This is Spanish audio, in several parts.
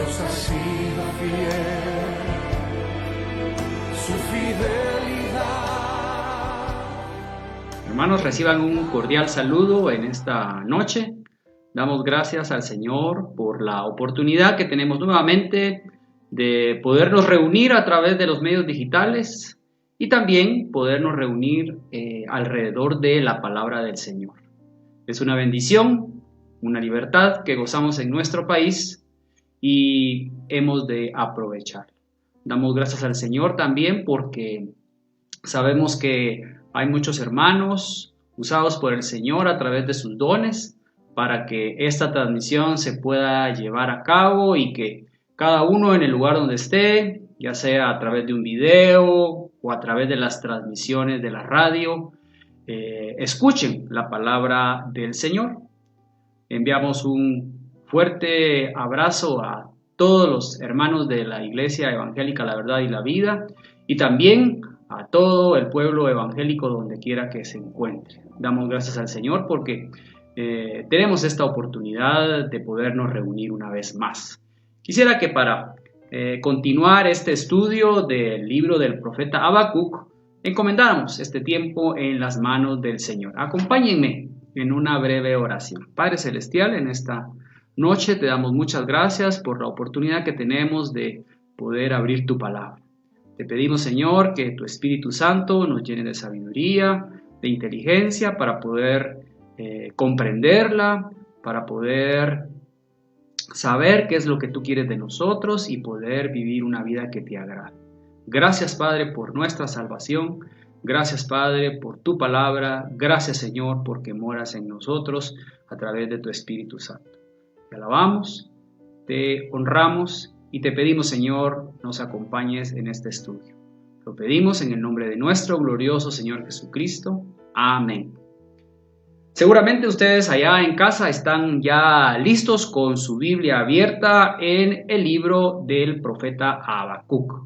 Dios ha sido fiel, su fidelidad. Hermanos, reciban un cordial saludo en esta noche. Damos gracias al Señor por la oportunidad que tenemos nuevamente de podernos reunir a través de los medios digitales y también podernos reunir alrededor de la palabra del Señor. Es una bendición, una libertad que gozamos en nuestro país y hemos de aprovechar. Damos gracias al Señor también porque sabemos que hay muchos hermanos usados por el Señor a través de sus dones para que esta transmisión se pueda llevar a cabo y que cada uno en el lugar donde esté, ya sea a través de un video o a través de las transmisiones de la radio, escuchen la palabra del Señor. Enviamos un fuerte abrazo a todos los hermanos de la Iglesia Evangélica La Verdad y la Vida y también a todo el pueblo evangélico donde quiera que se encuentre. Damos gracias al Señor porque tenemos esta oportunidad de podernos reunir una vez más. Quisiera que para continuar este estudio del libro del profeta Habacuc, encomendáramos este tiempo en las manos del Señor. Acompáñenme en una breve oración. Padre Celestial, en esta noche te damos muchas gracias por la oportunidad que tenemos de poder abrir tu palabra. Te pedimos, Señor, que tu Espíritu Santo nos llene de sabiduría, de inteligencia para poder comprenderla, para poder saber qué es lo que tú quieres de nosotros y poder vivir una vida que te agrade. Gracias, Padre, por nuestra salvación. Gracias, Padre, por tu palabra. Gracias, Señor, porque moras en nosotros a través de tu Espíritu Santo. Te alabamos, te honramos y te pedimos, Señor, nos acompañes en este estudio. Lo pedimos en el nombre de nuestro glorioso Señor Jesucristo. Amén. Seguramente ustedes allá en casa están ya listos con su Biblia abierta en el libro del profeta Habacuc.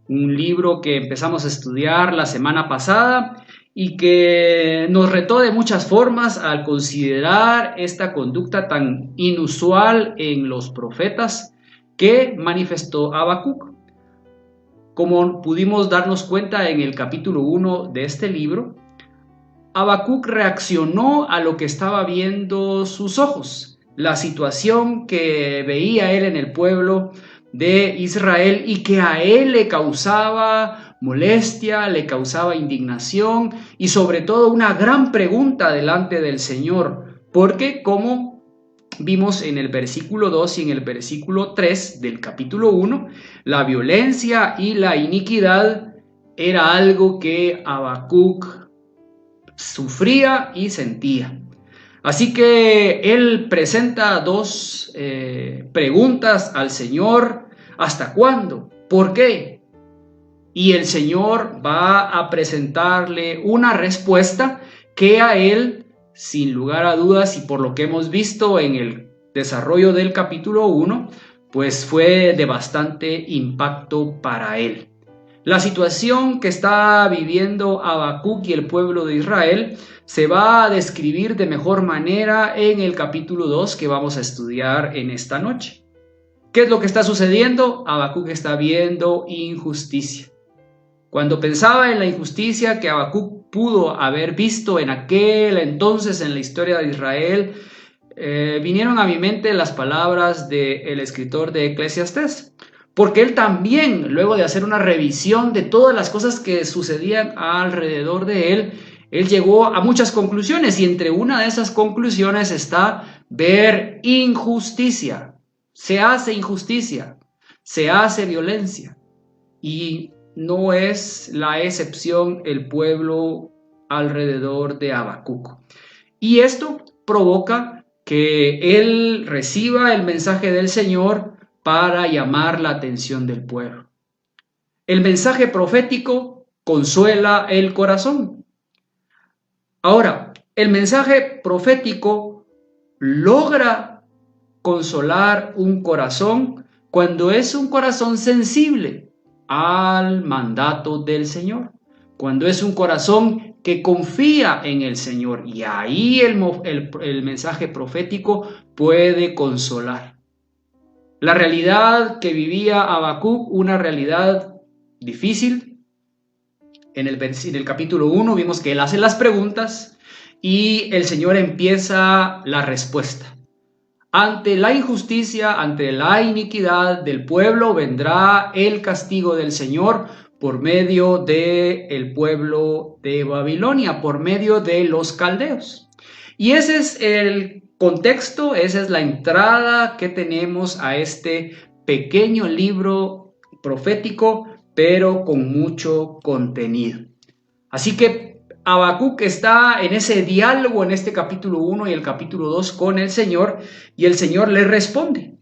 Un libro que empezamos a estudiar la semana pasada y que nos retó de muchas formas al considerar esta conducta tan inusual en los profetas que manifestó Habacuc. Como pudimos darnos cuenta en el capítulo 1 de este libro, Habacuc reaccionó a lo que estaba viendo sus ojos, la situación que veía él en el pueblo de Israel y que a él le causaba molestia, le causaba indignación y sobre todo una gran pregunta delante del Señor, porque como vimos en el versículo 2 y en el versículo 3 del capítulo 1, la violencia y la iniquidad era algo que Habacuc sufría y sentía. Así que él presenta dos preguntas al Señor. ¿Hasta cuándo? ¿Por qué? Y el Señor va a presentarle una respuesta que a él, sin lugar a dudas y por lo que hemos visto en el desarrollo del capítulo 1, pues fue de bastante impacto para él. La situación que está viviendo Habacuc y el pueblo de Israel se va a describir de mejor manera en el capítulo 2 que vamos a estudiar en esta noche. ¿Qué es lo que está sucediendo? Habacuc está viendo injusticia. Cuando pensaba en la injusticia que Habacuc pudo haber visto en aquel entonces en la historia de Israel, vinieron a mi mente las palabras del escritor de Eclesiastés. Porque él también, luego de hacer una revisión de todas las cosas que sucedían alrededor de él, él llegó a muchas conclusiones y entre una de esas conclusiones está ver injusticia. Se hace injusticia, se hace violencia y no es la excepción el pueblo alrededor de Habacuc. Y esto provoca que él reciba el mensaje del Señor para llamar la atención del pueblo. El mensaje profético consuela el corazón. Ahora, el mensaje profético logra consolar un corazón cuando es un corazón sensible al mandato del Señor, cuando es un corazón que confía en el Señor, y ahí el mensaje profético puede consolar. La realidad que vivía Habacuc, una realidad difícil. En el capítulo 1 vimos que él hace las preguntas y el Señor empieza la respuesta. Ante la injusticia, ante la iniquidad del pueblo, vendrá el castigo del Señor por medio del pueblo de Babilonia, por medio de los caldeos. Y ese es el contexto, esa es la entrada que tenemos a este pequeño libro profético, pero con mucho contenido. Así que Habacuc está en ese diálogo en este capítulo 1 y el capítulo 2 con el Señor, y el Señor le responde.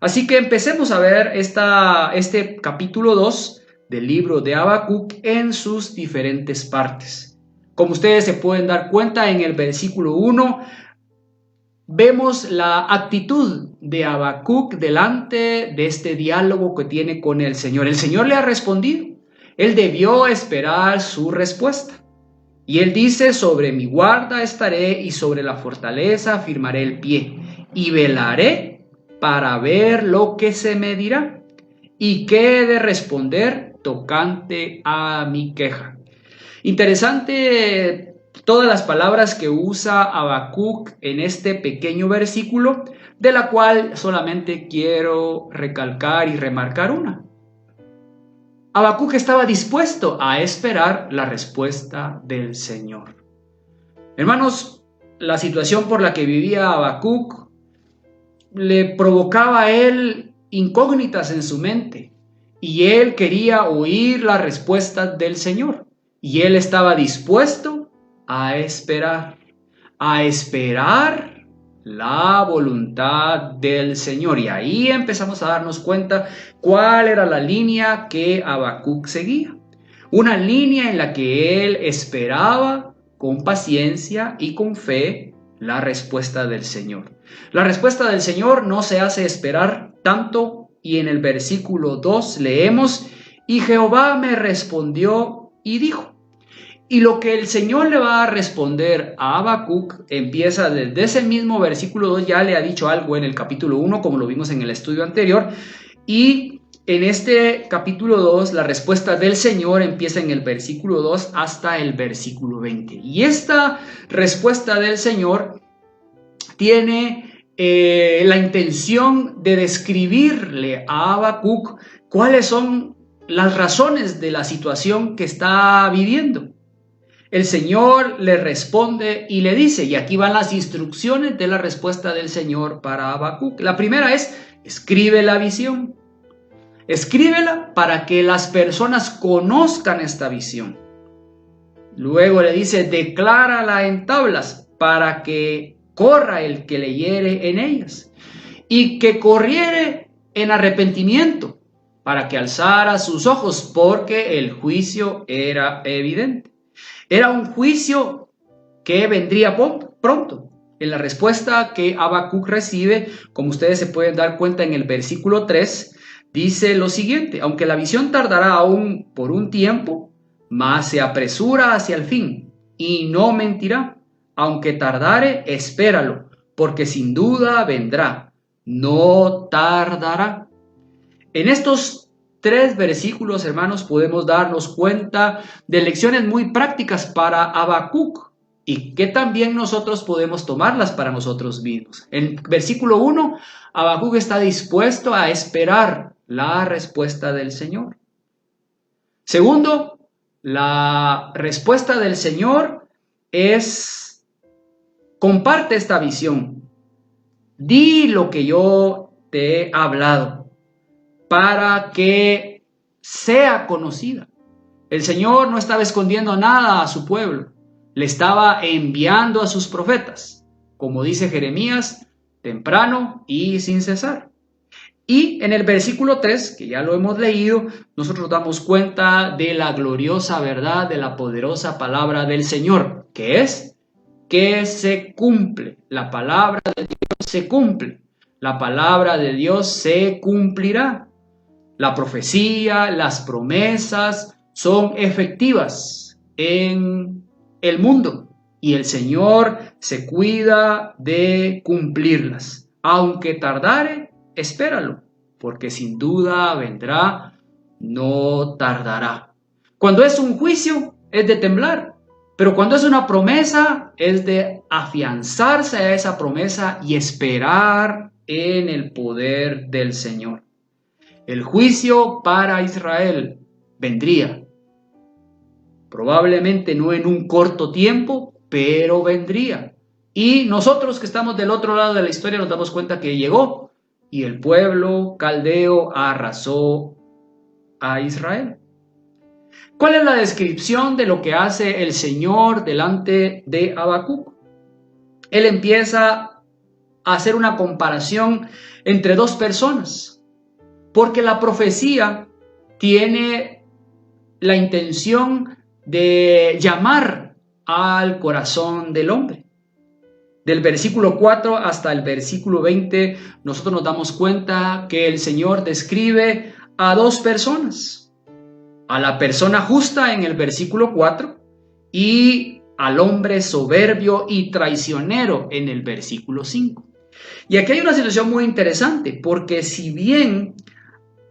Así que empecemos a ver este capítulo 2 del libro de Habacuc en sus diferentes partes. Como ustedes se pueden dar cuenta, en el versículo 1 vemos la actitud de Habacuc delante de este diálogo que tiene con el Señor. El Señor le ha respondido. Él debió esperar su respuesta. Y él dice: sobre mi guarda estaré y sobre la fortaleza firmaré el pie, y velaré para ver lo que se me dirá y qué he de responder tocante a mi queja. Interesante todas las palabras que usa Habacuc en este pequeño versículo, de la cual solamente quiero recalcar y remarcar una. Habacuc estaba dispuesto a esperar la respuesta del Señor. Hermanos, la situación por la que vivía Habacuc le provocaba a él incógnitas en su mente, y él quería oír la respuesta del Señor, y él estaba dispuesto a esperar la voluntad del Señor. Y ahí empezamos a darnos cuenta cuál era la línea que Habacuc seguía. Una línea en la que él esperaba con paciencia y con fe la respuesta del Señor. La respuesta del Señor no se hace esperar tanto, y en el versículo 2 leemos: y Jehová me respondió y dijo. Y lo que el Señor le va a responder a Habacuc empieza desde ese mismo versículo 2, ya le ha dicho algo en el capítulo 1, como lo vimos en el estudio anterior, y en este capítulo 2 la respuesta del Señor empieza en el versículo 2 hasta el versículo 20. Y esta respuesta del Señor tiene la intención de describirle a Habacuc cuáles son las razones de la situación que está viviendo. El Señor le responde y le dice, y aquí van las instrucciones de la respuesta del Señor para Habacuc. La primera es: escribe la visión. Escríbela para que las personas conozcan esta visión. Luego le dice: declárala en tablas para que corra el que leyere en ellas, y que corriere en arrepentimiento, para que alzara sus ojos, porque el juicio era evidente. Era un juicio que vendría pronto. En la respuesta que Habacuc recibe, como ustedes se pueden dar cuenta en el versículo 3, dice lo siguiente: aunque la visión tardará aún por un tiempo, mas se apresura hacia el fin, y no mentirá. Aunque tardare, espéralo, porque sin duda vendrá, no tardará. En estos 3 versículos, hermanos, podemos darnos cuenta de lecciones muy prácticas para Habacuc, y que también nosotros podemos tomarlas para nosotros mismos. En versículo 1, Habacuc está dispuesto a esperar la respuesta del Señor. Segundo, la respuesta del Señor es: comparte esta visión. Di lo que yo te he hablado, para que sea conocida. El Señor no estaba escondiendo nada a su pueblo, le estaba enviando a sus profetas, como dice Jeremías, temprano y sin cesar. Y en el versículo 3, que ya lo hemos leído, nosotros damos cuenta de la gloriosa verdad de la poderosa palabra del Señor, que es que se cumple. La palabra de Dios se cumple. La palabra de Dios se cumplirá. La profecía, las promesas son efectivas en el mundo, y el Señor se cuida de cumplirlas. Aunque tardare, espéralo, porque sin duda vendrá, no tardará. Cuando es un juicio, es de temblar, pero cuando es una promesa, es de afianzarse a esa promesa y esperar en el poder del Señor. El juicio para Israel vendría, probablemente no en un corto tiempo, pero vendría. Y nosotros que estamos del otro lado de la historia nos damos cuenta que llegó y el pueblo caldeo arrasó a Israel. ¿Cuál es la descripción de lo que hace el Señor delante de Habacuc? Él empieza a hacer una comparación entre dos personas, porque la profecía tiene la intención de llamar al corazón del hombre. Del versículo 4 hasta el versículo 20, nosotros nos damos cuenta que el Señor describe a dos personas. A la persona justa en el versículo 4 y al hombre soberbio y traicionero en el versículo 5. Y aquí hay una situación muy interesante, porque si bien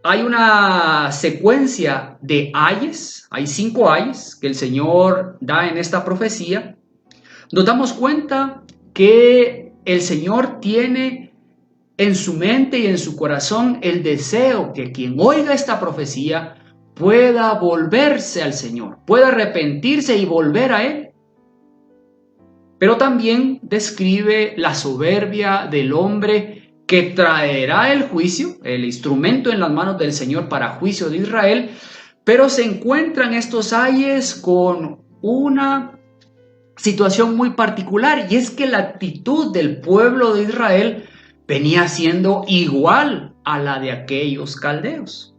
hay una secuencia de ayes, hay 5 ayes que el Señor da en esta profecía, nos damos cuenta que el Señor tiene en su mente y en su corazón el deseo que quien oiga esta profecía pueda volverse al Señor, pueda arrepentirse y volver a Él. Pero también describe la soberbia del hombre que traerá el juicio, el instrumento en las manos del Señor para juicio de Israel, pero se encuentran estos ayes con una situación muy particular, y es que la actitud del pueblo de Israel venía siendo igual a la de aquellos caldeos.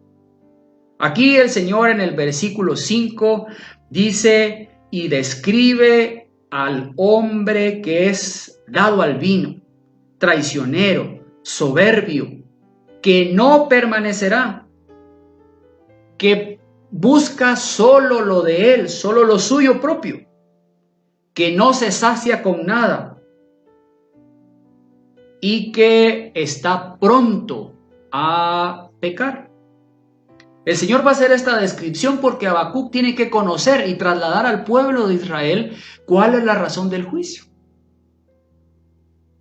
Aquí el Señor en el versículo 5 dice y describe al hombre que es dado al vino, traicionero, soberbio, que no permanecerá, que busca solo lo de él, solo lo suyo propio, que no se sacia con nada y que está pronto a pecar. El Señor va a hacer esta descripción porque Habacuc tiene que conocer y trasladar al pueblo de Israel cuál es la razón del juicio.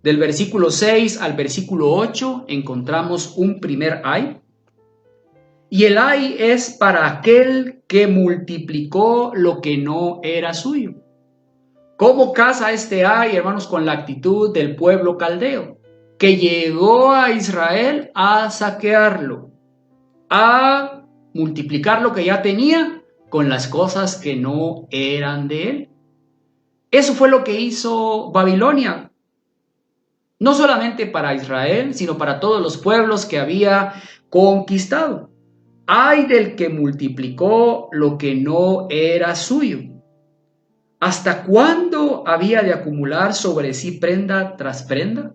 Del versículo 6 al versículo 8 encontramos un primer ay. Y el ay es para aquel que multiplicó lo que no era suyo. ¿Cómo casa este ay, hermanos, con la actitud del pueblo caldeo? Que llegó a Israel a saquearlo, a multiplicar lo que ya tenía con las cosas que no eran de él. Eso fue lo que hizo Babilonia, no solamente para Israel, sino para todos los pueblos que había conquistado. Ay del que multiplicó lo que no era suyo. ¿Hasta cuándo había de acumular sobre sí prenda tras prenda?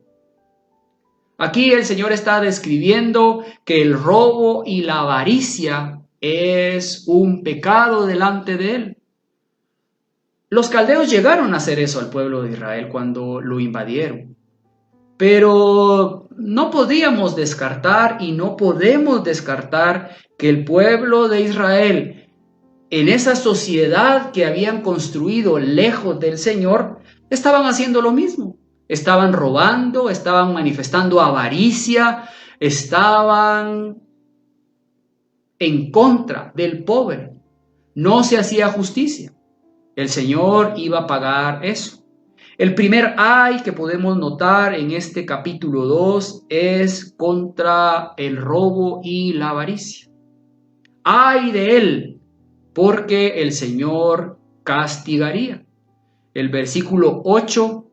Aquí el Señor está describiendo que el robo y la avaricia es un pecado delante de Él. Los caldeos llegaron a hacer eso al pueblo de Israel cuando lo invadieron. Pero no podíamos descartar y no podemos descartar que el pueblo de Israel, en esa sociedad que habían construido lejos del Señor, estaban haciendo lo mismo. Estaban robando, estaban manifestando avaricia, estaban en contra del pobre. No se hacía justicia. El Señor iba a pagar eso. El primer ay que podemos notar en este capítulo 2 es contra el robo y la avaricia. Ay de él, porque el Señor castigaría. El versículo 8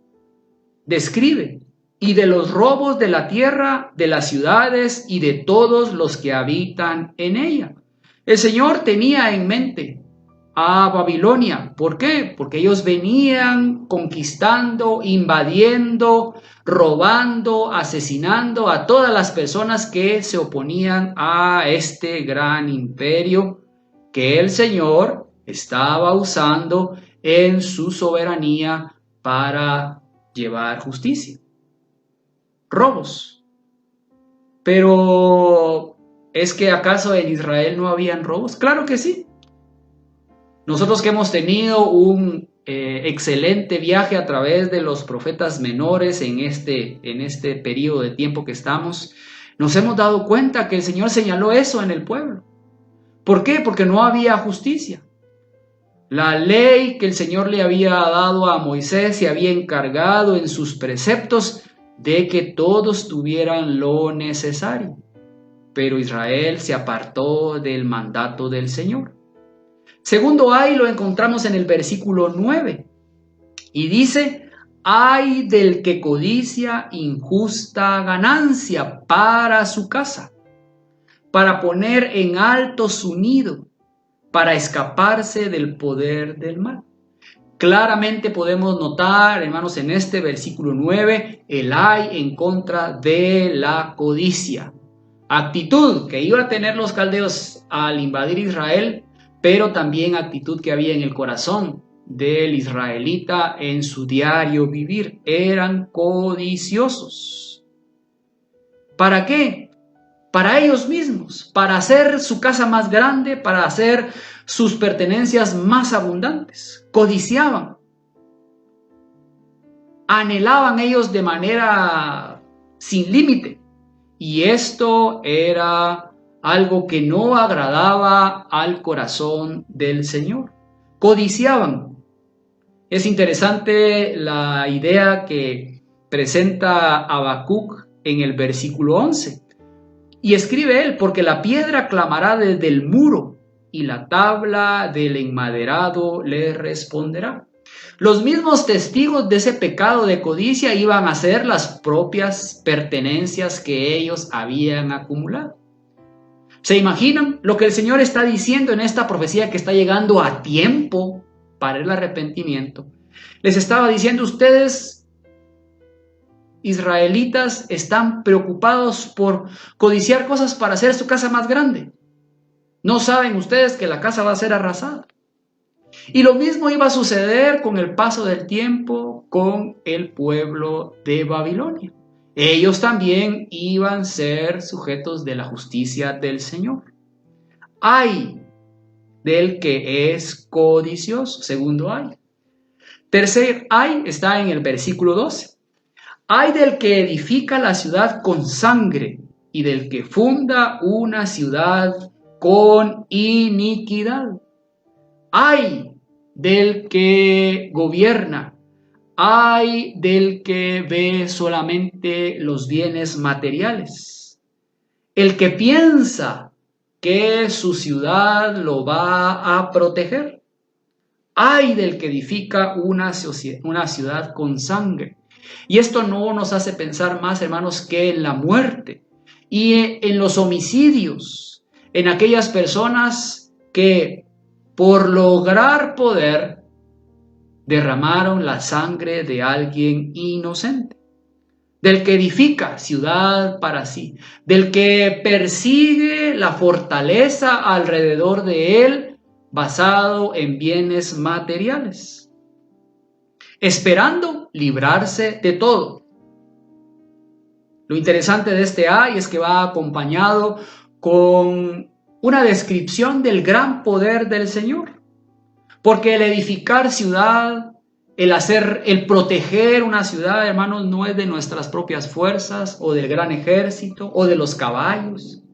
describe, y de los robos de la tierra, de las ciudades y de todos los que habitan en ella. El Señor tenía en mente a Babilonia. ¿Por qué? Porque ellos venían conquistando, invadiendo, robando, asesinando a todas las personas que se oponían a este gran imperio que el Señor estaba usando en su soberanía para llevar justicia. Robos. Pero ¿Es que acaso en Israel no habían robos? Claro que sí. Nosotros que hemos tenido un excelente viaje a través de los profetas menores en este periodo de tiempo que estamos, nos hemos dado cuenta que el Señor señaló eso en el pueblo. ¿Por qué? Porque no había justicia. La ley que el Señor le había dado a Moisés se había encargado en sus preceptos de que todos tuvieran lo necesario. Pero Israel se apartó del mandato del Señor. Segundo ay lo encontramos en el versículo 9 y dice: ay del que codicia injusta ganancia para su casa, para poner en alto su nido, para escaparse del poder del mal. Claramente podemos notar, hermanos, en este versículo 9, el ay en contra de la codicia. Actitud que iba a tener los caldeos al invadir Israel, pero también actitud que había en el corazón del israelita en su diario vivir. Eran codiciosos. ¿Para qué? Para ellos mismos, para hacer su casa más grande, para hacer sus pertenencias más abundantes. Codiciaban. Anhelaban ellos de manera sin límite. Y esto era algo que no agradaba al corazón del Señor. Codiciaban. Es interesante la idea que presenta Habacuc en el versículo 11. Y escribe él: porque la piedra clamará desde el muro y la tabla del enmaderado le responderá. Los mismos testigos de ese pecado de codicia iban a ser las propias pertenencias que ellos habían acumulado. ¿Se imaginan lo que el Señor está diciendo en esta profecía que está llegando a tiempo para el arrepentimiento? Les estaba diciendo: ustedes, israelitas, están preocupados por codiciar cosas para hacer su casa más grande. ¿No saben ustedes que la casa va a ser arrasada? Y lo mismo iba a suceder con el paso del tiempo con el pueblo de Babilonia. Ellos también iban a ser sujetos de la justicia del Señor. Ay del que es codicioso. Segundo ay. Tercer ay está en el versículo 12. Ay del que edifica la ciudad con sangre y del que funda una ciudad con iniquidad. Ay del que gobierna, ay del que ve solamente los bienes materiales, el que piensa que su ciudad lo va a proteger. Ay del que edifica una ciudad con sangre. Y esto no nos hace pensar más, hermanos, que en la muerte y en los homicidios, en aquellas personas que por lograr poder derramaron la sangre de alguien inocente. Del que edifica ciudad para sí, del que persigue la fortaleza alrededor de él basado en bienes materiales, esperando librarse de todo. Lo interesante de este ay es que va acompañado con una descripción del gran poder del Señor. Porque el edificar ciudad, el proteger una ciudad, hermanos, no es de nuestras propias fuerzas o del gran ejército o de los caballos,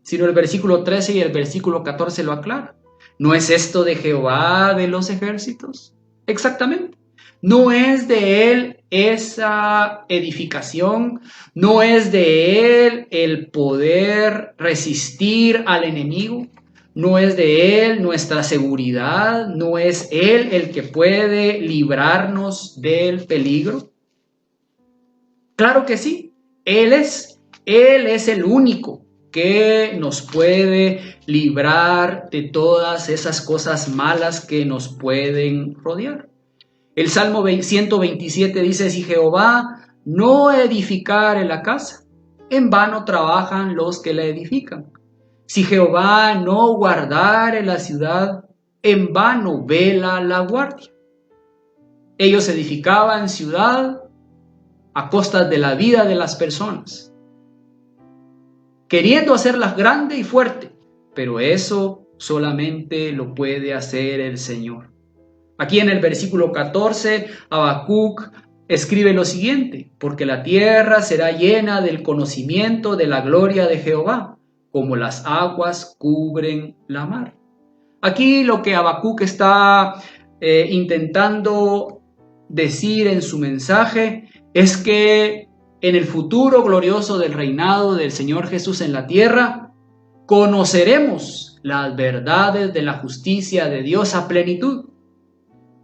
sino el versículo 13 y el versículo 14 lo aclara. ¿No es esto de Jehová de los ejércitos? Exactamente. No es de él esa edificación, no es de él el poder resistir al enemigo, no es de él nuestra seguridad, no es él el que puede librarnos del peligro. Claro que sí, él es el único que nos puede librar de todas esas cosas malas que nos pueden rodear. El Salmo 127 dice: si Jehová no edificare la casa, en vano trabajan los que la edifican. Si Jehová no guardare la ciudad, en vano vela la guardia. Ellos edificaban ciudad a costa de la vida de las personas. queriendo hacerlas grande y fuerte, pero eso solamente lo puede hacer el Señor. Aquí en el versículo 14, Habacuc escribe lo siguiente: porque la tierra será llena del conocimiento de la gloria de Jehová, como las aguas cubren la mar. Aquí lo que Habacuc está intentando decir en su mensaje es que en el futuro glorioso del reinado del Señor Jesús en la tierra, conoceremos las verdades de la justicia de Dios a plenitud,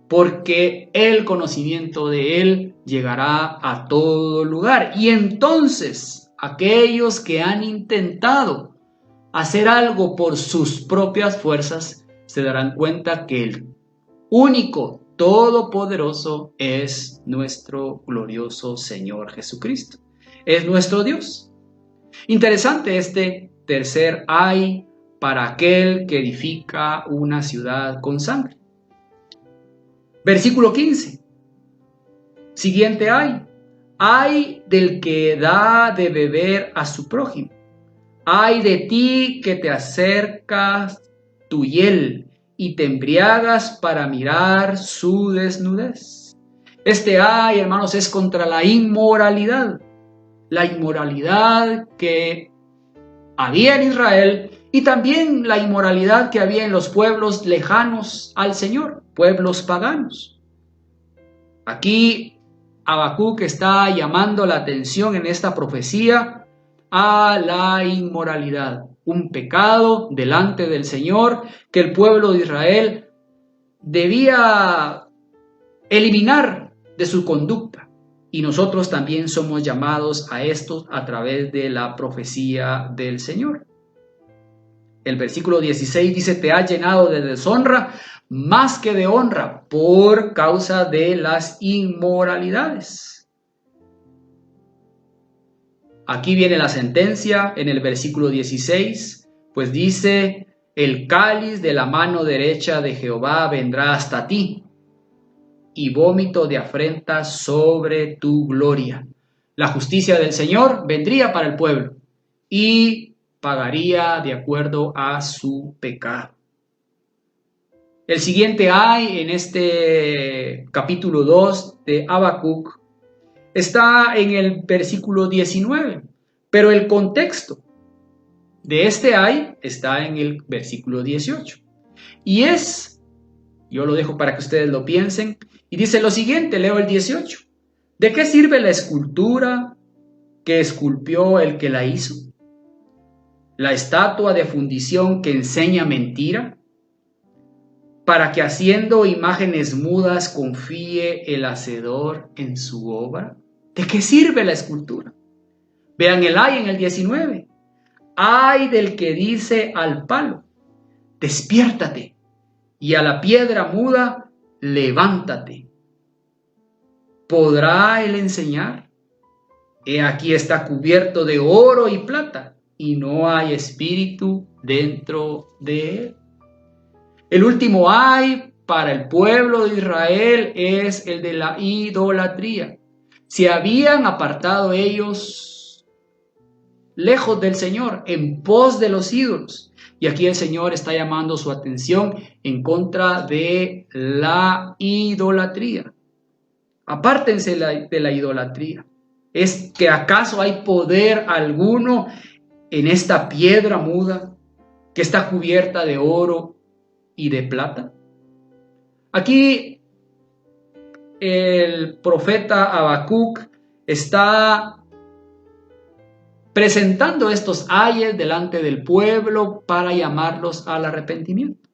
porque el conocimiento de Él llegará a todo lugar. Y entonces aquellos que han intentado hacer algo por sus propias fuerzas se darán cuenta que el único todopoderoso es nuestro glorioso Señor Jesucristo. Es nuestro Dios. Interesante este tercer ay para aquel que edifica una ciudad con sangre. Versículo 15. Siguiente ay del que da de beber a su prójimo. Ay de ti que te acercas tu hiel y te embriagas para mirar su desnudez. Este ay, hermanos, es contra la inmoralidad que había en Israel y también la inmoralidad que había en los pueblos lejanos al Señor, pueblos paganos. Aquí Habacuc está llamando la atención en esta profecía a la inmoralidad, un pecado delante del Señor que el pueblo de Israel debía eliminar de su conducta. Y nosotros también somos llamados a esto a través de la profecía del Señor. El versículo 16 dice: te ha llenado de deshonra más que de honra por causa de las inmoralidades. Aquí viene la sentencia en el versículo 16, pues dice: el cáliz de la mano derecha de Jehová vendrá hasta ti, y vómito de afrenta sobre tu gloria. La justicia del Señor vendría para el pueblo y pagaría de acuerdo a su pecado. El siguiente ay en este capítulo 2 de Habacuc está en el versículo 19, pero el contexto de este ay está en el versículo 18. Y yo lo dejo para que ustedes lo piensen, y dice lo siguiente, leo el 18. ¿De qué sirve la escultura que esculpió el que la hizo? ¿La estatua de fundición que enseña mentira? Para que haciendo imágenes mudas confíe el hacedor en su obra. ¿De qué sirve la escultura? Vean el ay en el 19. Ay del que dice al palo: despiértate, y a la piedra muda: levántate. ¿Podrá él enseñar? He aquí está cubierto de oro y plata, y no hay espíritu dentro de él. El último ay para el pueblo de Israel es el de la idolatría. Se habían apartado ellos lejos del Señor, en pos de los ídolos. Y aquí el Señor está llamando su atención en contra de la idolatría. Apártense de la idolatría. ¿Es que acaso hay poder alguno en esta piedra muda que está cubierta de oro y de plata? Aquí el profeta Habacuc está presentando estos ayes delante del pueblo para llamarlos al arrepentimiento.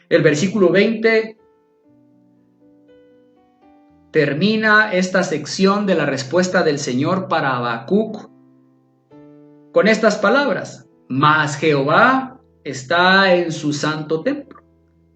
El versículo 20 termina esta sección de la respuesta del Señor para Habacuc con estas palabras: mas Jehová está en su santo templo,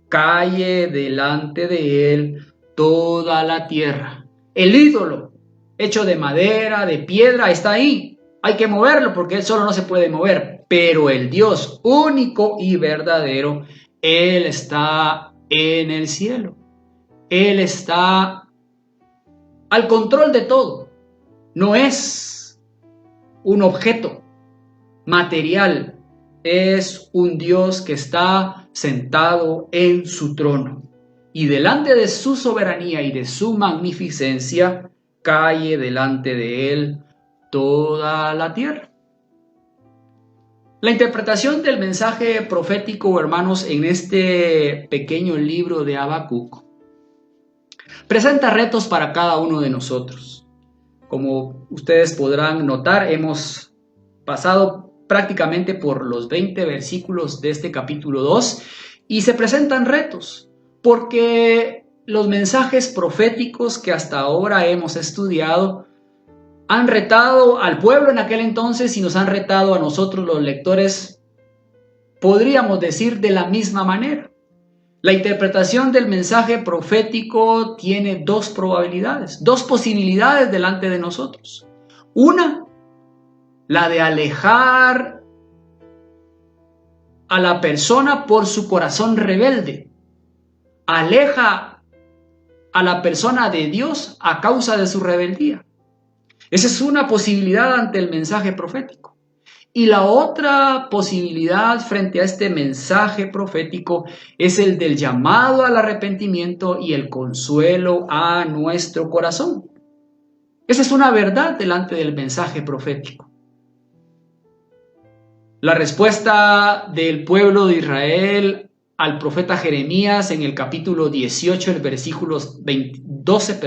calle delante de él toda la tierra. El ídolo hecho de madera, de piedra, está ahí. Hay que moverlo porque él solo no se puede mover. Pero el Dios único y verdadero, Él está en el cielo. Él está al control de todo. No es un objeto. material, es un Dios que está sentado en su trono. Y delante de su soberanía y de su magnificencia, cae delante de él toda la tierra. La interpretación del mensaje profético, hermanos, en este pequeño libro de Habacuc, presenta retos para cada uno de nosotros. Como ustedes podrán notar, hemos pasado prácticamente por los 20 versículos de este capítulo 2 y se presentan retos, porque los mensajes proféticos que hasta ahora hemos estudiado han retado al pueblo en aquel entonces y nos han retado a nosotros los lectores, podríamos decir, de la misma manera. La interpretación del mensaje profético tiene dos probabilidades, dos posibilidades delante de nosotros. Una, la de alejar a la persona por su corazón rebelde. Aleja a la persona de Dios a causa de su rebeldía. Esa es una posibilidad ante el mensaje profético. Y la otra posibilidad frente a este mensaje profético es el del llamado al arrepentimiento y el consuelo a nuestro corazón. Esa es una verdad delante del mensaje profético. La respuesta del pueblo de Israel al profeta Jeremías en el capítulo 18, el versículo 12,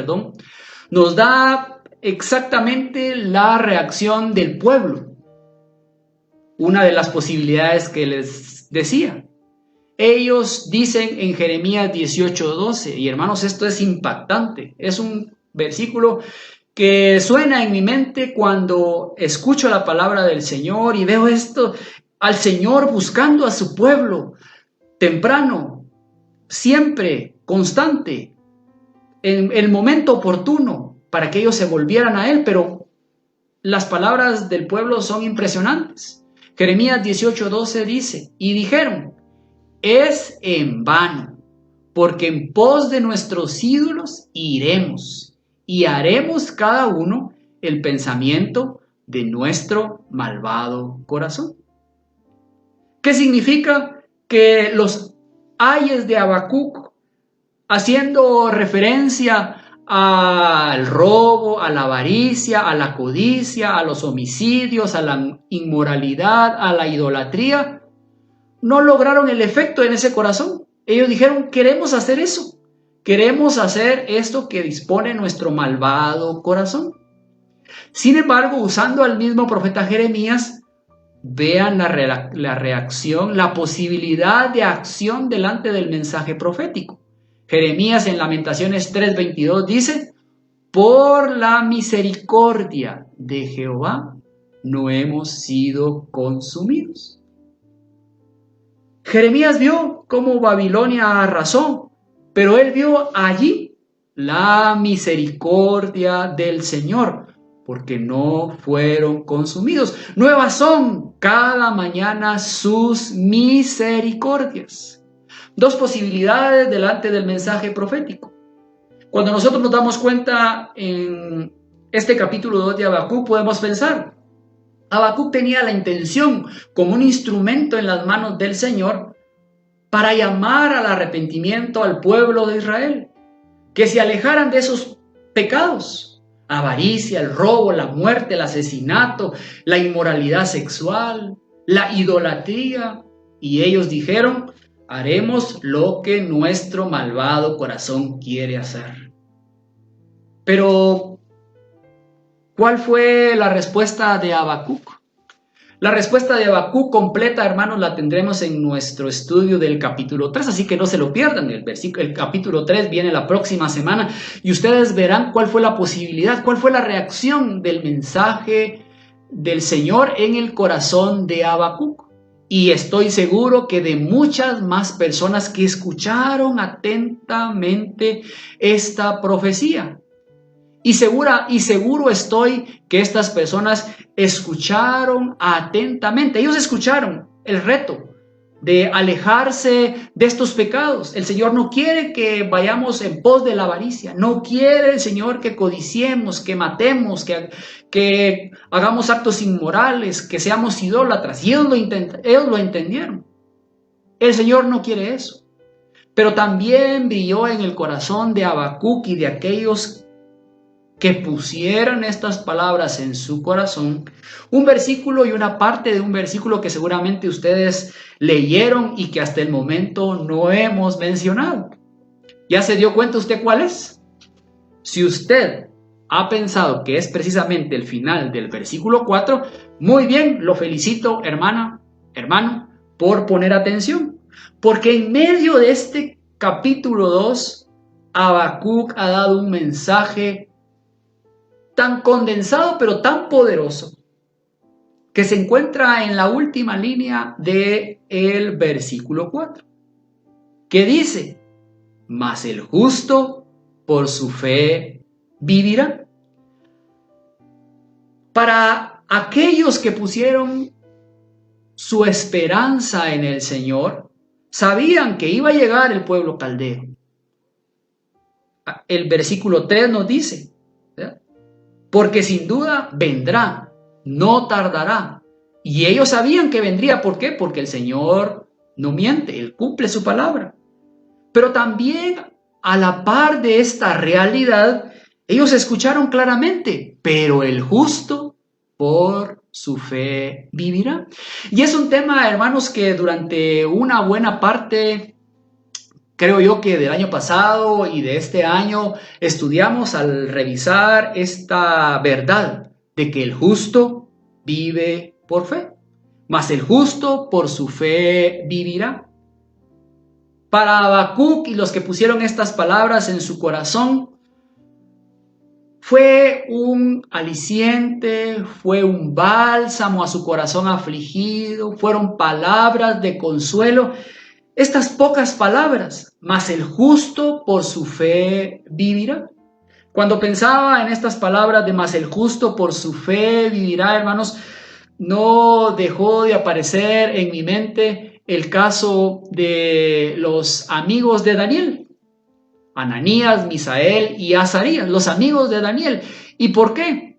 nos da exactamente la reacción del pueblo. Una de las posibilidades que les decía. Ellos dicen en Jeremías 18:12, y hermanos, esto es impactante. Es un versículo que suena en mi mente cuando escucho la palabra del Señor y veo esto, al Señor buscando a su pueblo, temprano, siempre, constante, en el momento oportuno, para que ellos se volvieran a Él. Pero las palabras del pueblo son impresionantes. Jeremías 18:12 dice, y dijeron, es en vano, porque en pos de nuestros ídolos iremos, y haremos cada uno el pensamiento de nuestro malvado corazón. ¿Qué significa? Que los ayes de Habacuc, haciendo referencia al robo, a la avaricia, a la codicia, a los homicidios, a la inmoralidad, a la idolatría, no lograron el efecto en ese corazón. Ellos dijeron, queremos hacer eso, queremos hacer esto que dispone nuestro malvado corazón. Sin embargo, usando al mismo profeta Jeremías, vean la reacción, la posibilidad de acción delante del mensaje profético. Jeremías en Lamentaciones 3:22 dice, por la misericordia de Jehová no hemos sido consumidos. Jeremías vio cómo Babilonia arrasó, pero él vio allí la misericordia del Señor, porque no fueron consumidos. Nuevas son cada mañana sus misericordias. Dos posibilidades delante del mensaje profético. Cuando nosotros nos damos cuenta en este capítulo 2 de Habacuc, podemos pensar, Habacuc tenía la intención como un instrumento en las manos del Señor para llamar al arrepentimiento al pueblo de Israel, que se alejaran de esos pecados, avaricia, el robo, la muerte, el asesinato, la inmoralidad sexual, la idolatría, y ellos dijeron, haremos lo que nuestro malvado corazón quiere hacer. Pero, ¿cuál fue la respuesta de Habacuc? La respuesta de Habacuc completa, hermanos, la tendremos en nuestro estudio del capítulo 3, así que no se lo pierdan. El capítulo 3 viene la próxima semana y ustedes verán cuál fue la posibilidad, cuál fue la reacción del mensaje del Señor en el corazón de Habacuc. Y estoy seguro que de muchas más personas que escucharon atentamente esta profecía. Y seguro estoy que estas personas escucharon atentamente. Ellos escucharon el reto de alejarse de estos pecados. El Señor no quiere que vayamos en pos de la avaricia. No quiere el Señor que codiciemos, que matemos, que hagamos actos inmorales, que seamos idólatras. Y ellos lo entendieron. El Señor no quiere eso. Pero también brilló en el corazón de Habacuc y de aquellos que pusieran estas palabras en su corazón, un versículo y una parte de un versículo que seguramente ustedes leyeron y que hasta el momento no hemos mencionado. ¿Ya se dio cuenta usted cuál es? Si usted ha pensado que es precisamente el final del versículo 4, muy bien, lo felicito, hermano, por poner atención. Porque en medio de este capítulo 2, Habacuc ha dado un mensaje tan condensado pero tan poderoso que se encuentra en la última línea del versículo 4, que dice: mas el justo por su fe vivirá. Para aquellos que pusieron su esperanza en el Señor, sabían que iba a llegar el pueblo caldeo. El versículo 3 nos dice, ¿verdad?, porque sin duda vendrá, no tardará. Y ellos sabían que vendría. ¿Por qué? Porque el Señor no miente, Él cumple su palabra. Pero también a la par de esta realidad, ellos escucharon claramente: pero el justo por su fe vivirá. Y es un tema, hermanos, que durante una buena parte, creo yo, que del año pasado y de este año estudiamos al revisar esta verdad de que el justo vive por fe, mas el justo por su fe vivirá. Para Habacuc y los que pusieron estas palabras en su corazón, fue un aliciente, fue un bálsamo a su corazón afligido, fueron palabras de consuelo. Estas pocas palabras: mas el justo por su fe vivirá. Cuando pensaba en estas palabras de mas el justo por su fe vivirá, hermanos, no dejó de aparecer en mi mente el caso de los amigos de Daniel: Ananías, Misael y Azarías, los amigos de Daniel. ¿Y por qué?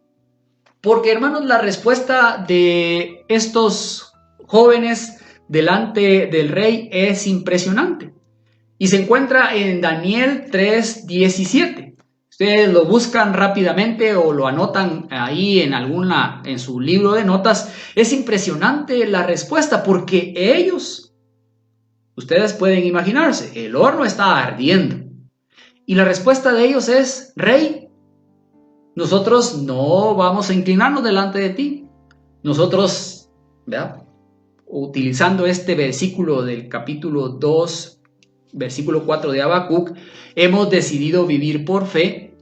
Porque, hermanos, la respuesta de estos jóvenes delante del rey es impresionante. Y se encuentra en Daniel 3:17. Ustedes lo buscan rápidamente o lo anotan ahí en su libro de notas. Es impresionante la respuesta, porque ellos, ustedes pueden imaginarse, el horno está ardiendo. Y la respuesta de ellos es: rey, nosotros no vamos a inclinarnos delante de ti. Nosotros, ¿verdad?, utilizando este versículo del capítulo 2, versículo 4 de Habacuc, hemos decidido vivir por fe,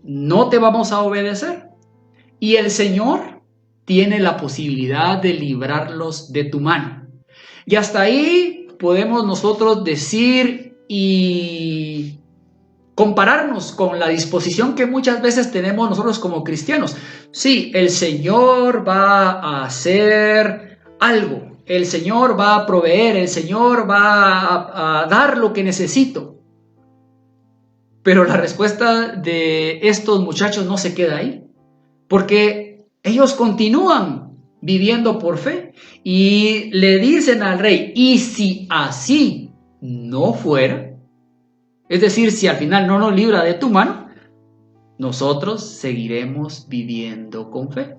no te vamos a obedecer. Y el Señor tiene la posibilidad de librarlos de tu mano. Y hasta ahí podemos nosotros decir y compararnos con la disposición que muchas veces tenemos nosotros como cristianos. Sí, el Señor va a hacer algo, el Señor va a proveer, el Señor va a dar lo que necesito. Pero la respuesta de estos muchachos no se queda ahí, porque ellos continúan viviendo por fe y le dicen al rey: y si así no fuera, es decir, si al final no nos libra de tu mano, nosotros seguiremos viviendo con fe.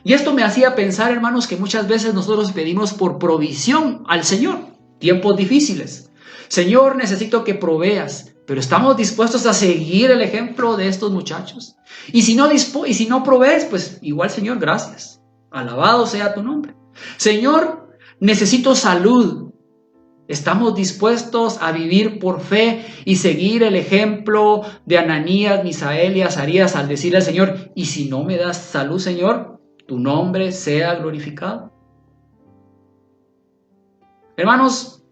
Y esto me hacía pensar, hermanos, que muchas veces nosotros pedimos por provisión al Señor, tiempos difíciles. Señor, necesito que proveas, pero ¿estamos dispuestos a seguir el ejemplo de estos muchachos? Y si no provees, pues igual, Señor, gracias. Alabado sea tu nombre. Señor, necesito salud. ¿Estamos dispuestos a vivir por fe y seguir el ejemplo de Ananías, Misael y Azarías al decirle al Señor: y si no me das salud, Señor, tu nombre sea glorificado? Hermanos,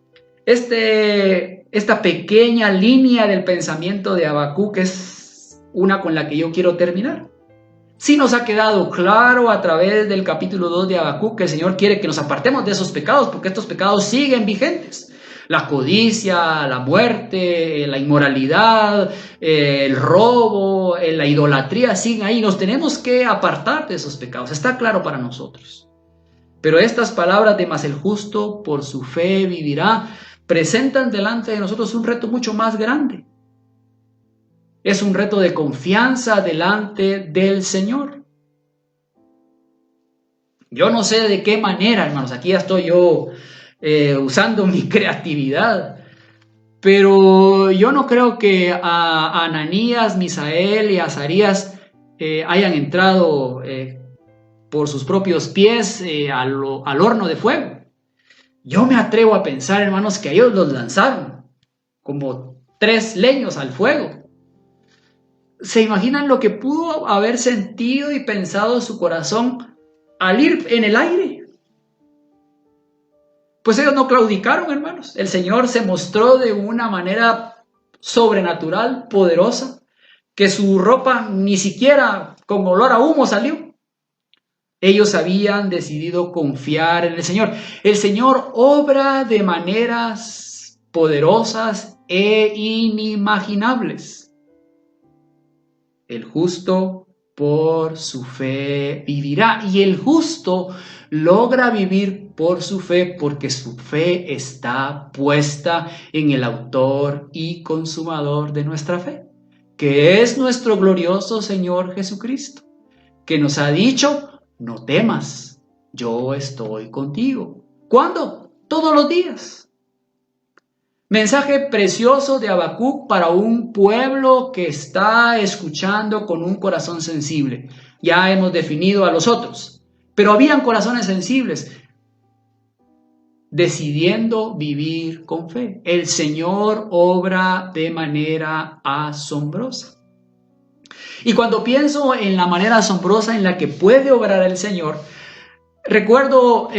esta pequeña línea del pensamiento de Habacuc es una con la que yo quiero terminar. Sí nos ha quedado claro a través del capítulo 2 de Habacuc que el Señor quiere que nos apartemos de esos pecados, porque estos pecados siguen vigentes. La codicia, la muerte, la inmoralidad, el robo, la idolatría siguen ahí. Nos tenemos que apartar de esos pecados. Está claro para nosotros. Pero estas palabras de "mas el justo por su fe vivirá" presentan delante de nosotros un reto mucho más grande. Es un reto de confianza delante del Señor. Yo no sé de qué manera, hermanos, aquí ya estoy yo usando mi creatividad, pero yo no creo que a Ananías, Misael y Azarías hayan entrado por sus propios pies al horno de fuego. Yo me atrevo a pensar, hermanos, que ellos los lanzaron como 3 leños al fuego. ¿Se imaginan lo que pudo haber sentido y pensado su corazón al ir en el aire? Pues ellos no claudicaron, hermanos. El Señor se mostró de una manera sobrenatural, poderosa, que su ropa ni siquiera con olor a humo salió. Ellos habían decidido confiar en el Señor. El Señor obra de maneras poderosas e inimaginables. El justo por su fe vivirá. Y el justo logra vivir por su fe porque su fe está puesta en el autor y consumador de nuestra fe, que es nuestro glorioso Señor Jesucristo, que nos ha dicho: no temas, yo estoy contigo. ¿Cuándo? Todos los días. Mensaje precioso de Habacuc para un pueblo que está escuchando con un corazón sensible. Ya hemos definido a los otros, pero habían corazones sensibles decidiendo vivir con fe. El Señor obra de manera asombrosa. Y cuando pienso en la manera asombrosa en la que puede obrar el Señor, recuerdo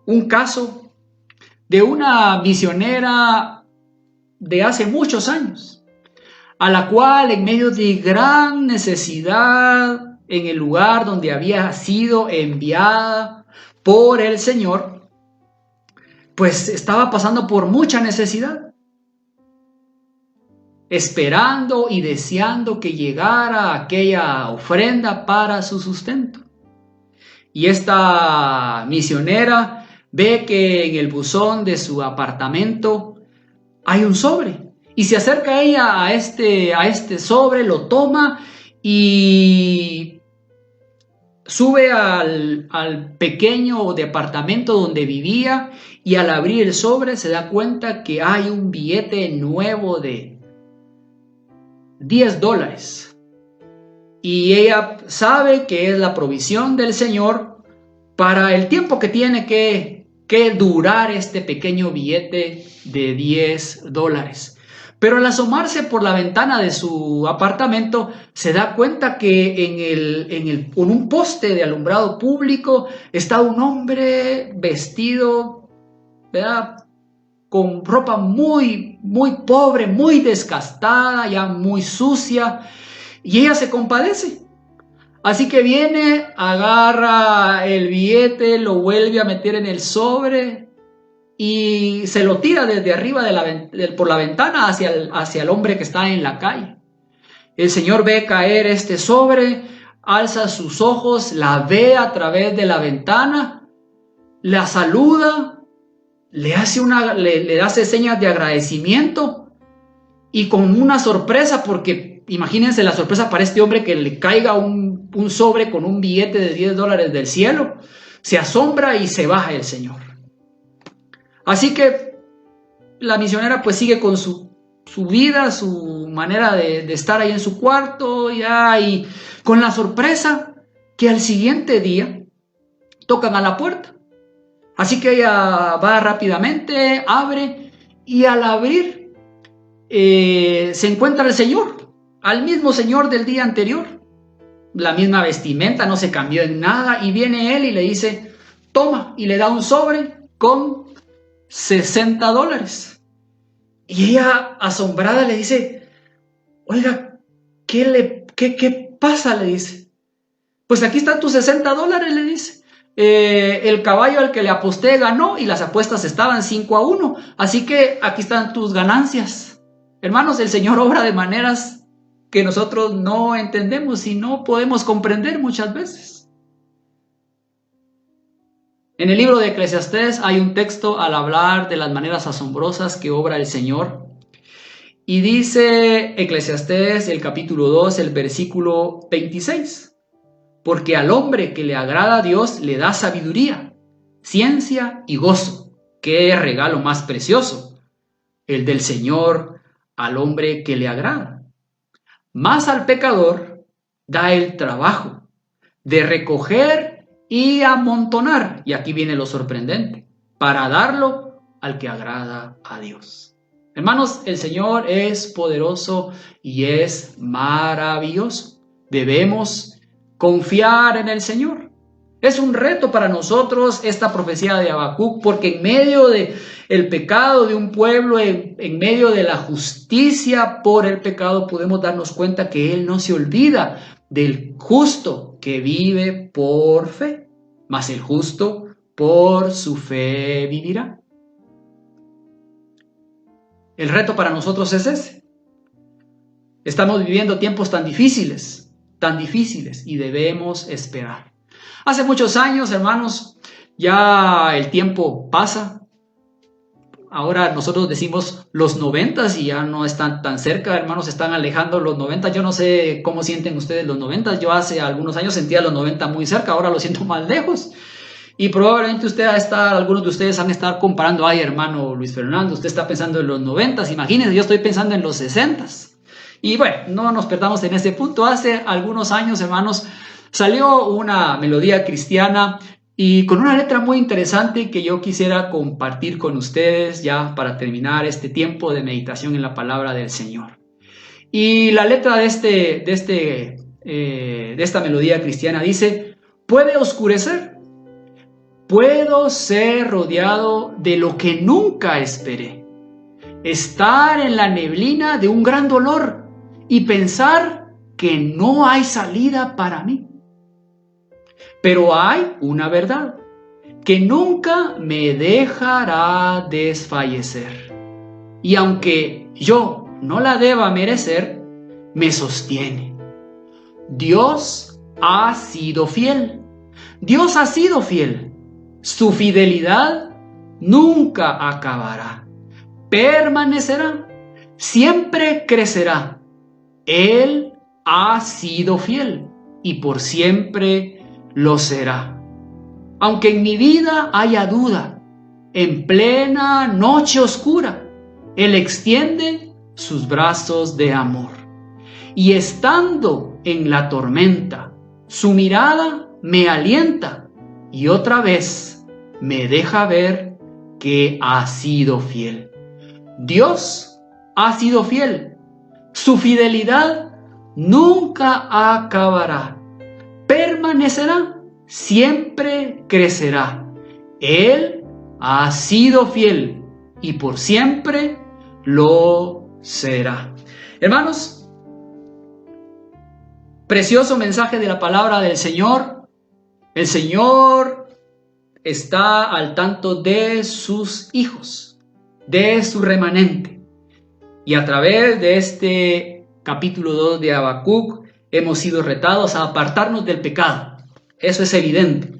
un caso de una misionera de hace muchos años, a la cual en medio de gran necesidad en el lugar donde había sido enviada por el Señor, pues estaba pasando por mucha necesidad, esperando y deseando que llegara aquella ofrenda para su sustento. Y esta misionera ve que en el buzón de su apartamento hay un sobre y se acerca ella a este sobre, lo toma y sube al pequeño departamento donde vivía, y al abrir el sobre se da cuenta que hay un billete nuevo de $10. Y ella sabe que es la provisión del Señor para el tiempo que tiene que durar este pequeño billete de $10. Pero al asomarse por la ventana de su apartamento, se da cuenta que con un poste de alumbrado público está un hombre vestido, ¿verdad?, con ropa muy, muy pobre, muy desgastada, ya muy sucia, y ella se compadece. Así que viene, agarra el billete, lo vuelve a meter en el sobre y se lo tira desde arriba por la ventana hacia el hombre que está en la calle. El Señor ve caer este sobre, alza sus ojos, la ve a través de la ventana, la saluda, le hace señas de agradecimiento, y con una sorpresa, porque imagínense la sorpresa para este hombre que le caiga un sobre con un billete de $10 del cielo, se asombra y se baja el Señor. Así que la misionera pues sigue con su vida, su manera de estar ahí en su cuarto, ya, y con la sorpresa que al siguiente día tocan a la puerta. Así que ella va rápidamente, abre, y al abrir se encuentra el Señor, al mismo Señor del día anterior. La misma vestimenta, no se cambió en nada, y viene él y le dice: toma, y le da un sobre con $60. Y ella, asombrada, le dice: oiga, ¿qué pasa, le dice. Pues aquí están tus $60, le dice. El caballo al que le aposté ganó y las apuestas estaban 5-1. Así que aquí están tus ganancias. Hermanos, el Señor obra de maneras que nosotros no entendemos y no podemos comprender muchas veces. En el libro de Eclesiastés hay un texto al hablar de las maneras asombrosas que obra el Señor. Y dice Eclesiastés, el capítulo 2, el versículo 26. Porque al hombre que le agrada a Dios le da sabiduría, ciencia y gozo. ¡Qué regalo más precioso! El del Señor al hombre que le agrada. Más al pecador da el trabajo de recoger y amontonar, y aquí viene lo sorprendente, para darlo al que agrada a Dios. Hermanos, el Señor es poderoso y es maravilloso. Debemos confiar en el Señor. Es un reto para nosotros esta profecía de Habacuc, porque en medio del pecado de un pueblo, en medio de la justicia por el pecado, podemos darnos cuenta que Él no se olvida del justo que vive por fe, mas el justo por su fe vivirá. El reto para nosotros es ese. Estamos viviendo tiempos tan difíciles, y debemos esperar. Hace muchos años, hermanos, ya el tiempo pasa. Ahora nosotros decimos los 90 y ya no están tan cerca, hermanos, están alejando los 90. Yo no sé cómo sienten ustedes los 90. Yo hace algunos años sentía los 90 muy cerca, ahora lo siento más lejos. Y probablemente algunos de ustedes han estado comparando, ay hermano Luis Fernando, usted está pensando en los 90, imagínense, yo estoy pensando en los 60. Y bueno, no nos perdamos en ese punto. Hace algunos años, hermanos, salió una melodía cristiana y con una letra muy interesante que yo quisiera compartir con ustedes ya para terminar este tiempo de meditación en la palabra del Señor. Y la letra de esta melodía cristiana dice: puede oscurecer, puedo ser rodeado de lo que nunca esperé, estar en la neblina de un gran dolor y pensar que no hay salida para mí. Pero hay una verdad que nunca me dejará desfallecer. Y aunque yo no la deba merecer, me sostiene. Dios ha sido fiel. Dios ha sido fiel. Su fidelidad nunca acabará. Permanecerá. Siempre crecerá. Él ha sido fiel y por siempre lo será. Aunque en mi vida haya duda, en plena noche oscura, Él extiende sus brazos de amor. Y estando en la tormenta, su mirada me alienta y otra vez me deja ver que ha sido fiel. Dios ha sido fiel. Su fidelidad nunca acabará. Permanecerá, siempre crecerá. Él ha sido fiel y por siempre lo será. Hermanos, precioso mensaje de la palabra del Señor. El Señor está al tanto de sus hijos, de su remanente. Y a través de este capítulo 2 de Habacuc hemos sido retados a apartarnos del pecado. Eso es evidente.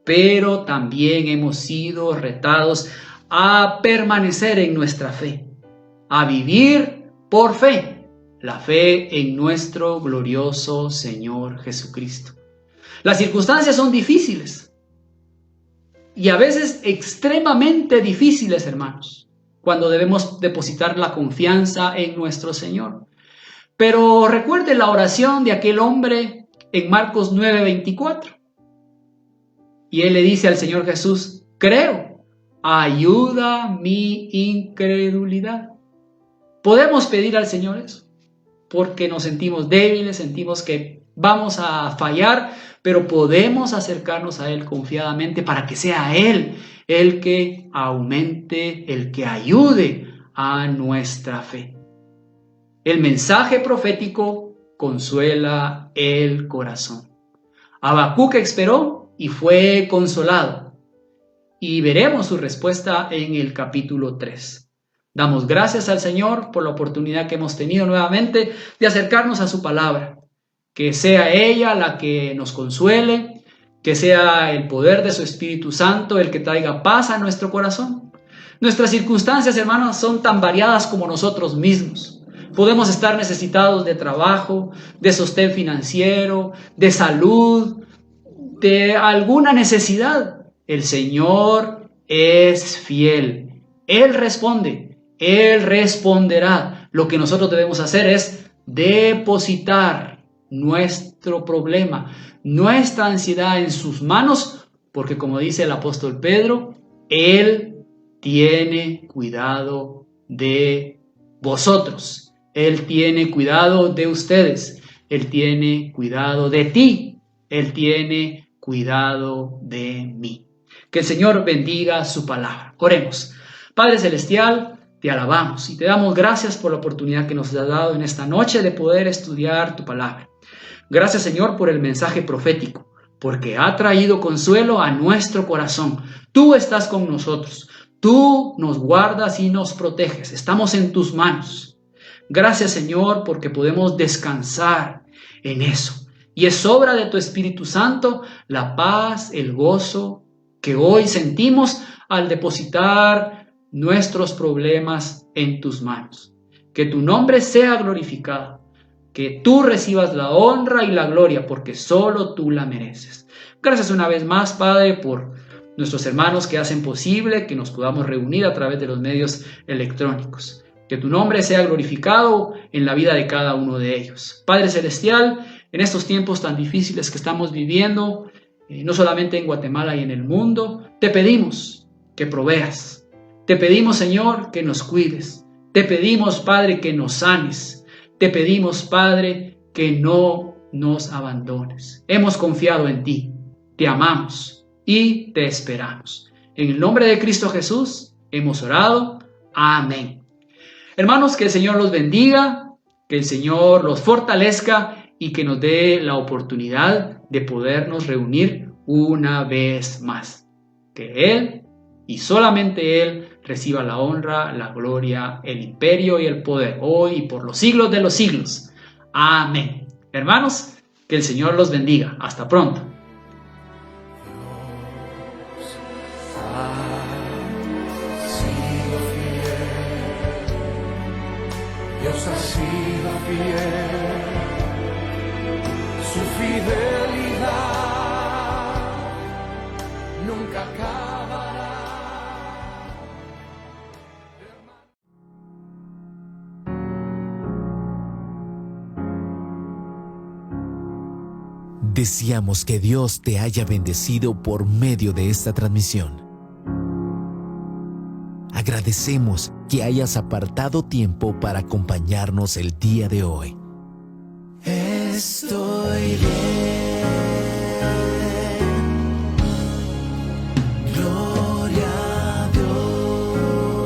Pero también hemos sido retados a permanecer en nuestra fe, a vivir por fe, la fe en nuestro glorioso Señor Jesucristo. Las circunstancias son difíciles y a veces extremadamente difíciles, hermanos, cuando debemos depositar la confianza en nuestro Señor. Pero recuerde la oración de aquel hombre en Marcos 9:24. Y él le dice al Señor Jesús: creo, ayuda mi incredulidad. Podemos pedir al Señor eso, porque nos sentimos débiles, sentimos que vamos a fallar, pero podemos acercarnos a Él confiadamente para que sea Él el que aumente, el que ayude a nuestra fe. El mensaje profético consuela el corazón. Habacuc esperó y fue consolado. Y veremos su respuesta en el capítulo 3. Damos gracias al Señor por la oportunidad que hemos tenido nuevamente de acercarnos a su palabra. Que sea ella la que nos consuele, que sea el poder de su Espíritu Santo el que traiga paz a nuestro corazón. Nuestras circunstancias, hermanos, son tan variadas como nosotros mismos. Podemos estar necesitados de trabajo, de sostén financiero, de salud, de alguna necesidad. El Señor es fiel. Él responde, Él responderá. Lo que nosotros debemos hacer es depositar nuestro problema, nuestra ansiedad en sus manos, porque como dice el apóstol Pedro, Él tiene cuidado de vosotros. Él tiene cuidado de ustedes. Él tiene cuidado de ti. Él tiene cuidado de mí. Que el Señor bendiga su palabra. Oremos. Padre Celestial, te alabamos y te damos gracias por la oportunidad que nos has dado en esta noche de poder estudiar tu palabra. Gracias, Señor, por el mensaje profético, porque ha traído consuelo a nuestro corazón. Tú estás con nosotros. Tú nos guardas y nos proteges. Estamos en tus manos. Gracias, Señor, porque podemos descansar en eso. Y es obra de tu Espíritu Santo la paz, el gozo que hoy sentimos al depositar nuestros problemas en tus manos. Que tu nombre sea glorificado, que tú recibas la honra y la gloria, porque solo tú la mereces. Gracias una vez más, Padre, por nuestros hermanos que hacen posible que nos podamos reunir a través de los medios electrónicos. Que tu nombre sea glorificado en la vida de cada uno de ellos. Padre Celestial, en estos tiempos tan difíciles que estamos viviendo, no solamente en Guatemala y en el mundo, te pedimos que proveas. Te pedimos, Señor, que nos cuides. Te pedimos, Padre, que nos sanes. Te pedimos, Padre, que no nos abandones. Hemos confiado en ti, te amamos y te esperamos. En el nombre de Cristo Jesús hemos orado. Amén. Hermanos, que el Señor los bendiga, que el Señor los fortalezca y que nos dé la oportunidad de podernos reunir una vez más. Que Él y solamente Él reciba la honra, la gloria, el imperio y el poder, hoy y por los siglos de los siglos. Amén. Hermanos, que el Señor los bendiga. Hasta pronto. Dios ha sido fiel. Su fidelidad nunca acabará. Deseamos que Dios te haya bendecido por medio de esta transmisión. Agradecemos que hayas apartado tiempo para acompañarnos el día de hoy. Estoy bien. Gloria a Dios.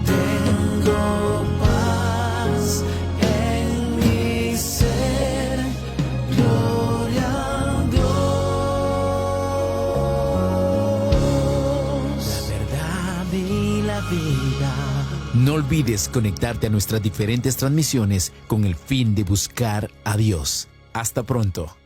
Tengo paz en mi ser. Gloria a Dios. La verdad y la vida. No olvides conectarte a nuestras diferentes transmisiones con el fin de buscar a Dios. Hasta pronto.